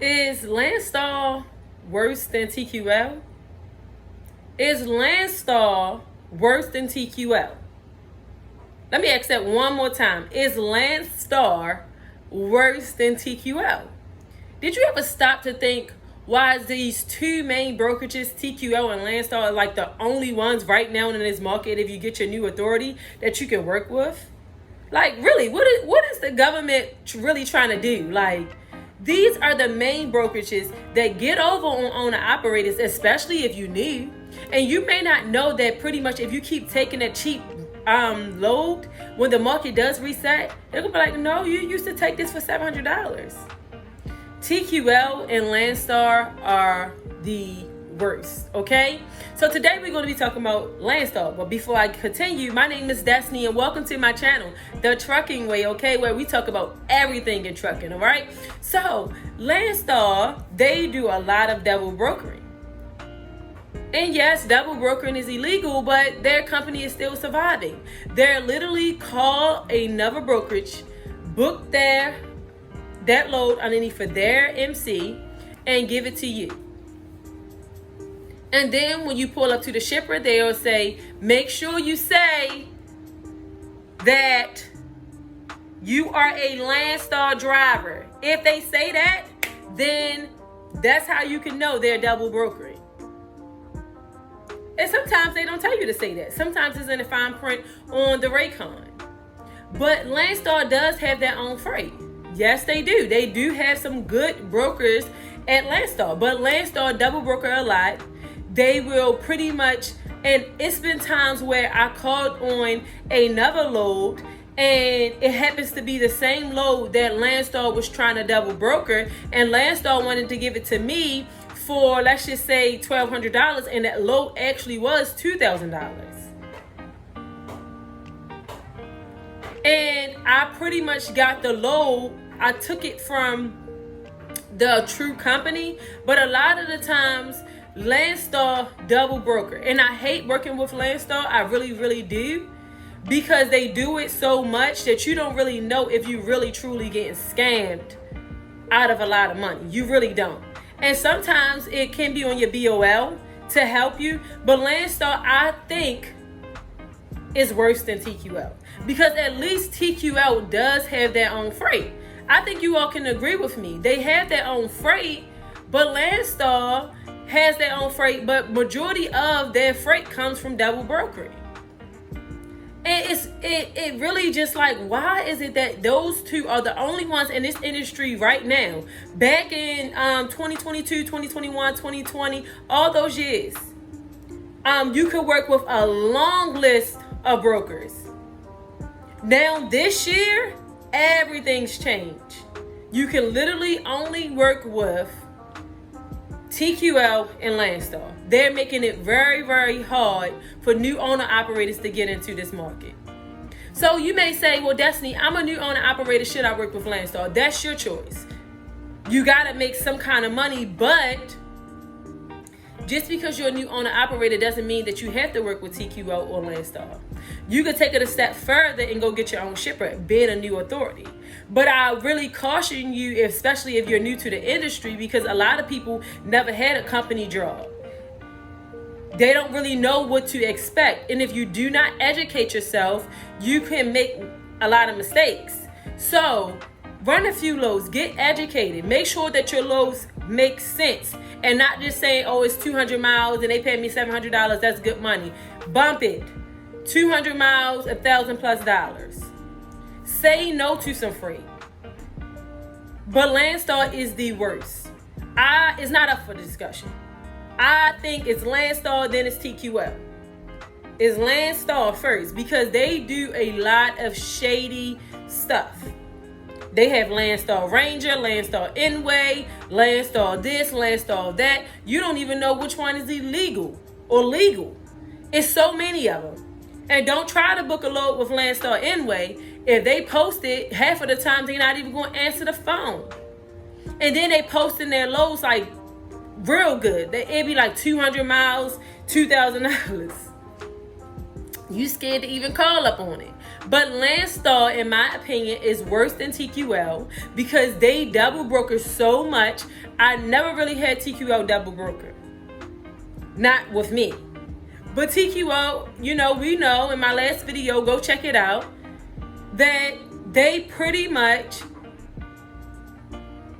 Is Landstar worse than TQL? Is Landstar worse than TQL? Let me ask that one more time. Is Landstar worse than TQL? Did you ever stop to think why is these two main brokerages, TQL and Landstar, are like the only ones right now in this market if you get your new authority that you can work with? Like, really, what is the government really trying to do? Like, these are the main brokerages that get over on owner-operators, especially if you're new. And you may not know that pretty much if you keep taking a cheap load, when the market does reset, they're going to be like, no, you used to take this for $700. TQL and Landstar are the worst, okay? So today we're going to be talking about Landstar. But before I continue, my name is Destiny and welcome to my channel, The Trucking Way, okay? Where we talk about everything in trucking, all right? So Landstar, they do a lot of double brokering. And yes, double brokering is illegal, but their company is still surviving. They're literally call another brokerage, book that load underneath for their MC, and give it to you. And then when you pull up to the shipper, they'll say, make sure you say that you are a Landstar driver. If they say that, then that's how you can know they're double brokering. And sometimes they don't tell you to say that. Sometimes it's in the fine print on the Raycon. But Landstar does have their own freight. Yes, they do. They do have some good brokers at Landstar. But Landstar double broker a lot. They will pretty much, and it's been times where I called on another load and it happens to be the same load that Landstar was trying to double broker, and Landstar wanted to give it to me for, let's just say, $1,200, and that load actually was $2,000. And I pretty much got the load. I took it from the true company, but a lot of the times Landstar double broker, and I hate working with Landstar. I really, really do, because they do it so much that you don't really know if you really truly getting scammed out of a lot of money. You really don't. And sometimes it can be on your BOL to help you, but Landstar, I think, is worse than TQL, because at least TQL does have their own freight. I think you all can agree with me. They have their own freight, but Landstar has their own freight, but majority of their freight comes from double brokering. And it really just like, why is it that those two are the only ones in this industry right now? Back in 2022, 2021, 2020, all those years, you could work with a long list of brokers. Now this year, everything's changed. You can literally only work with TQL and Landstar. They're making it very, very hard for new owner operators to get into this market. So you may say, well, Destiny, I'm a new owner operator. Should I work with Landstar? That's your choice. You got to make some kind of money, but just because you're a new owner operator doesn't mean that you have to work with TQL or Landstar. You could take it a step further and go get your own shipper, being a new authority. But I really caution you, especially if you're new to the industry, because a lot of people never had a company job. They don't really know what to expect. And if you do not educate yourself, you can make a lot of mistakes. So run a few loads, get educated, make sure that your loads make sense, and not just saying, oh, it's 200 miles and they pay me $700. That's good money. Bump it. 200 miles, $1,000+. Say no to some freight. But Landstar is the worst. It's not up for discussion. I think it's Landstar, then it's TQL. It's Landstar first, because they do a lot of shady stuff. They have Landstar Ranger, Landstar Inway, Landstar this, Landstar that. You don't even know which one is illegal or legal. It's so many of them. And don't try to book a load with Landstar Inway. If they post it, half of the time they're not even going to answer the phone. And then they posting their loads like real good. It'd be like 200 miles, $2,000. You scared to even call up on it. But Landstar, in my opinion, is worse than TQL because they double broker so much. I never really had TQL double broker. Not with me. But TQL, we know in my last video, go check it out, that they pretty much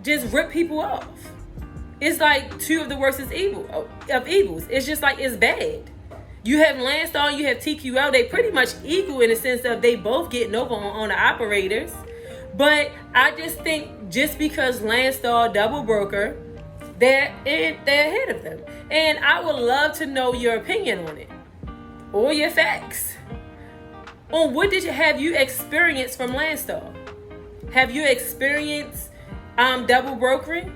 just rip people off. It's like two of the worst of evils. It's just like, it's bad. You have Landstar, you have TQL. They pretty much equal in the sense of they both getting over on the operators. But I just think just because Landstar double broker, they're ahead of them. And I would love to know your opinion on it or your facts on what have you experienced from Landstar. Have you experienced double brokering?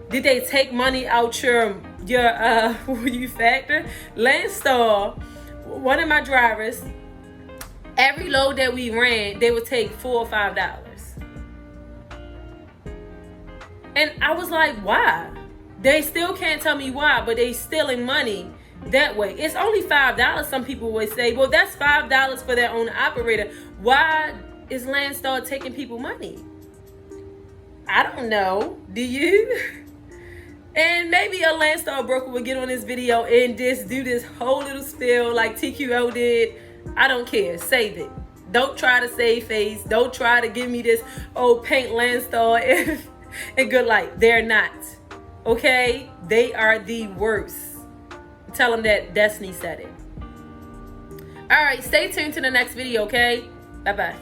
Did they take money out your factor? Landstar, one of my drivers, every load that we ran, they would take $4 or $5. And I was like, why? They still can't tell me why, but they stealing money that way. It's only $5, some people would say. Well, that's $5 for their own operator. Why is Landstar taking people money? I don't know. Do you? And maybe a Landstar broker will get on this video and just do this whole little spiel like TQL did. I don't care. Save it. Don't try to save face. Don't try to give me this, paint Landstar in good light. They're not. Okay? They are the worst. Tell them that Destiny said it. All right. Stay tuned to the next video, okay? Bye-bye.